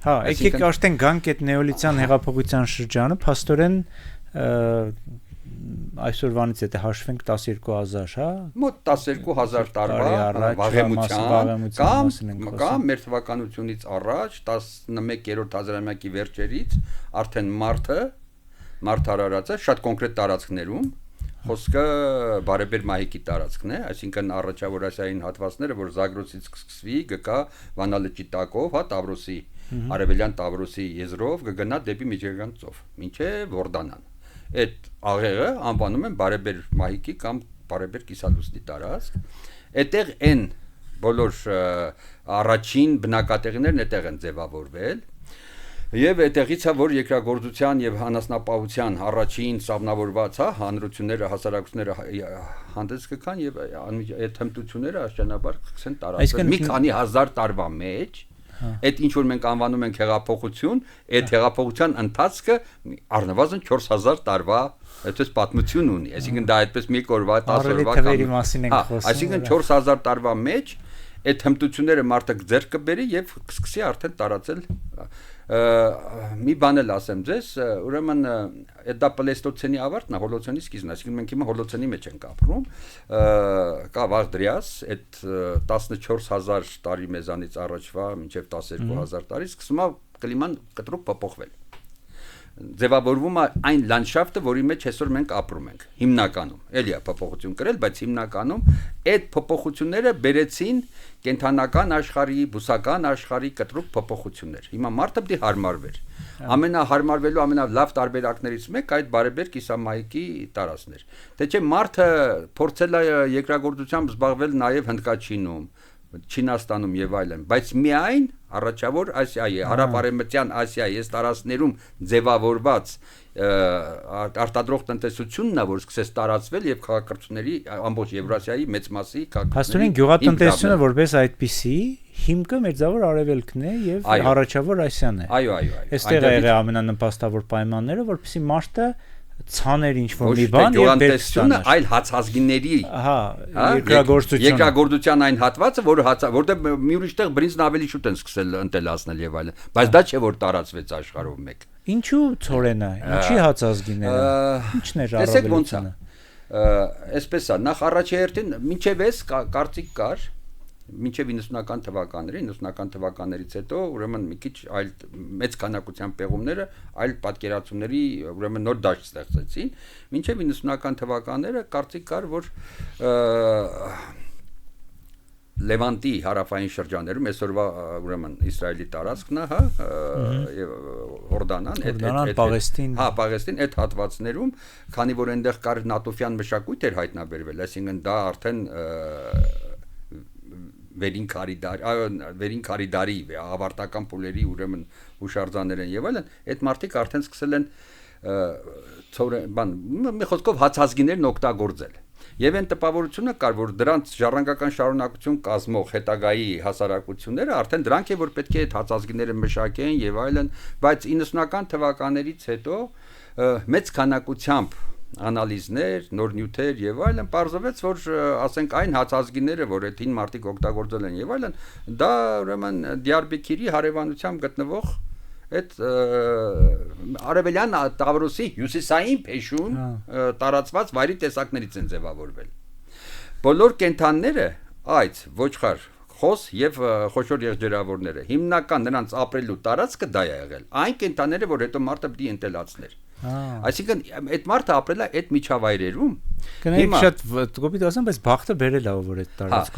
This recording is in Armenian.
Հա, եկեք արդեն գանք այդ նեոլիցիան հեղափոխության շրջանը, փաստորեն այսօրվանից եթե հաշվենք 12000, հա, մոտ 12000 տարվա վաղեմության կամ մեր թվականությունից առաջ 11-րդ հազարամյակի վերջերից արդեն մարդ արարածը շատ կոնկրետ տարածքներում խոսքը բարեբեր մահիկի տարածքն է, այսինքն առաջավոր Ասիային հատվածները, որ Զագրոսից կսկսվի, գկա Վանալճի տակով, հա, Տավրոսի, արևելյան Տավրոսի եզրով կգնա դեպի Միջերգան ծով, մինչև Որդանան։ Այդ աղեղը անվանում են բարեբեր մահիկի կամ բարեբեր կիսալուսնի տարածք։ Այդտեղ են բոլոր առաջին բնակատեղիներն այդտեղ են ձևավորվել։ Եվ այդտեղից է որ երկրագործության եւ անասնապահության առաջին սավնավորված հանրությունները հասարակությունները հանդես կգան եւ այդ հմտությունները աշճանաբար կսեն տարածվել մի քանի հազար տարվա մեջ այդ ինչ որ մենք անվանում ենք հեղափոխություն այդ հեղափոխության ընթացքը առնվազն 4000 տարվա այդպես պատմություն ունի այսինքն դա այդպես մի օրվա 10 օրվա կամ այսինքն 4000 տարվա մեջ այդ հմտությունները մարդը ձեռք կբերի եւ կսկսի արդեն տարածել մի բան էլ ասեմ ձեզ, ուրեմն դա պլեստոցենի ավարտն է, հոլոցենի սկիզբն է, այսինքն մենք հիմա հոլոցենի մեջ ենք ապրում, կա Վաղդրիաս, այդ 14000 տարի մեզանից առաջվա մինչև 12000 տարի սկսում է կլիման կտրուկ փոփոխվել։ Ձևավորվում է այն լանդշաֆտը, որի մեջ այսօր մենք ապրում ենք, հիմնականում, էլի է փոփոխություն կրել, բայց հիմնականում այդ փոփոխությունները բերեցին կենթանական աշխարհի, բուսական աշխարհի կտրուկ փոփոխություններ։ Հիմա մարդը պետք է հարմարվեր։ Ամենահարմարվելու ամենալավ տարբերակներից մեկը այդ բարեբեր կիսամահիկի տարածքն էր։ Թե չէ մարդը փորձել է երկրագործությամբ զբաղվել նաև Հնդկաչինում, Չինաստանում եւ այլն, բայց միայն առաջավոր Ասիայի, հարավ-արևմտյան Ասիայի այս տարածքներում ձևավորված արտադրող տնտեսությունն է, որ սկսեց տարածվել եւ քաղաքացիների ամբողջ Եվրասիայի մեծ մասի Փաստորեն գյուղատնտեսությունը որպես այդպիսի հիմքը Մերձավոր Արևելքն է եւ առաջավոր Ասիան է։ Այո։ Այստեղ է եղել ամենանպաստավոր պայմանները, որպեսզի մարդը ցաներ ինչ որ մի բան եւ գյուղատնտեսությունը այլ հացազգիների երկրագործության այն հատվածը որտեղ մի ուրիշտեղ բրինձն ավելի շուտ են սկսել ընտելացնել եւ այլն բայց դա չէ որ տարածվեց աշխարհով մեկ ինչու ծորենա ինչի հացազգիները ինչն էր առավելությունը այսպես է նախ առաջի հերթին մինչեւ էս կարծիք կար մինչև 90-ական թվականներից հետո ուրեմն մի քիչ այլ մեծ քանակության պեղումները այլ պատկերացումների ուրեմն նոր դաշտ ստեղծեցին մինչև 90-ական թվականները կարծիք կար որ Լևանտի հարավային շրջաններում այսօրվա ուրեմն Իսրայելի տարածքն է, հա, եւ Հորդանան, Պաղեստին, հա, Պաղեստին այդ հատվածներում, քանի որ այնտեղ կար նատոֆյան մշակույթ էր հայտնաբերվել, այսինքն դա արդեն վերին քարիդարի ավարտական փուլերի ուրեմն հուշարձաններ են եւ այլն այդ մարդիկ արդեն սկսել են մի խոսքով հացազգիներն օգտագործել եւ այն տպավորությունը կար որ դրանց ժառանգական շարունակություն կազմող հետագայի հասարակությունները արդեն դրանք է որ պետք է այդ հացազգիները մշակեն եւ այլն բայց 90-ական թվականներից հետո մեծ քանակությամբ անալիզներ, նոր նյութեր եւ այլն պարզվեց որ ասենք այն հացազգիները որ այդ հին մարդիկ օգտագործել են եւ այլն դա ուրեմն Դիարբեքիրի հարևանությամբ գտնվող այդ արևելյան Տավրոսի հյուսիսային փեշուն տարածված վայրի տեսակներից են ձևավորվել բոլոր կենդանները այց ոչխար խոս եւ խոշոր եղջերավորները հիմնական նրանց ապրելու տարածքը դա է եղել այն կենդանները որ հետո մարդը պիտի ընտելացներ այսինքն այդ մարդը ապրել է այդ միջավայրերում Կնայեք շատ կոպիտ ասեմ բայց բախտը բերել է որ այդ տարածքում